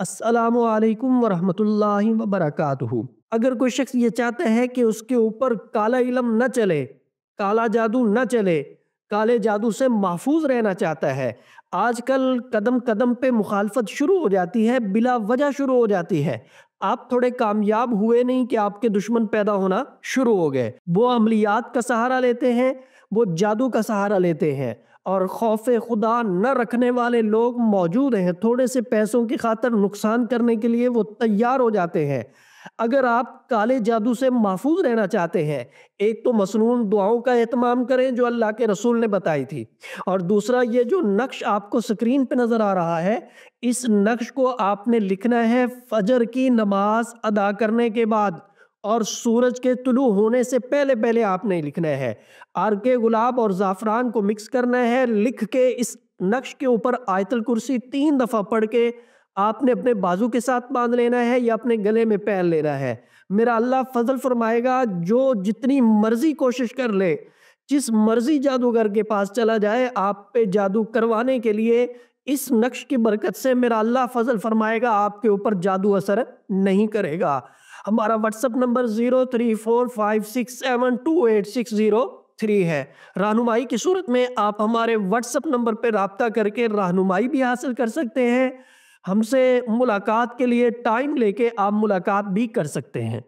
السلام علیکم ورحمۃ اللہ وبرکاتہ۔ اگر کوئی شخص یہ چاہتا ہے کہ اس کے اوپر کالا علم نہ چلے، کالا جادو نہ چلے، کالے جادو سے محفوظ رہنا چاہتا ہے، آج کل قدم قدم پہ مخالفت شروع ہو جاتی ہے، بلا وجہ شروع ہو جاتی ہے۔ آپ تھوڑے کامیاب ہوئے نہیں کہ آپ کے دشمن پیدا ہونا شروع ہو گئے۔ وہ عملیات کا سہارا لیتے ہیں، وہ جادو کا سہارا لیتے ہیں، اور خوف خدا نہ رکھنے والے لوگ موجود ہیں۔ تھوڑے سے پیسوں کی خاطر نقصان کرنے کے لیے وہ تیار ہو جاتے ہیں۔ اگر آپ کالے جادو سے محفوظ رہنا چاہتے ہیں، ایک تو مسنون دعاؤں کا اہتمام کریں جو اللہ کے رسول نے بتائی تھی، اور دوسرا یہ جو نقش آپ کو سکرین پہ نظر آ رہا ہے، اس نقش کو آپ نے لکھنا ہے فجر کی نماز ادا کرنے کے بعد، اور سورج کے طلوع ہونے سے پہلے پہلے آپ نے لکھنا ہے۔ عرق گلاب اور زعفران کو مکس کرنا ہے، لکھ کے اس نقش کے اوپر آیت الکرسی 3 دفعہ پڑھ کے آپ نے اپنے بازو کے ساتھ باندھ لینا ہے یا اپنے گلے میں پہن لینا ہے۔ میرا اللہ فضل فرمائے گا، جو جتنی مرضی کوشش کر لے، جس مرضی جادوگر کے پاس چلا جائے آپ پہ جادو کروانے کے لیے، اس نقش کی برکت سے میرا اللہ فضل فرمائے گا آپ کے اوپر جادو اثر نہیں کرے گا۔ ہمارا واٹس ایپ نمبر 0345672860 ہے۔ رہنمائی کی صورت میں آپ ہمارے واٹس ایپ نمبر پہ رابطہ کر کے رہنمائی بھی حاصل کر سکتے ہیں۔ ہم سے ملاقات کے لیے ٹائم لے کے آپ ملاقات بھی کر سکتے ہیں۔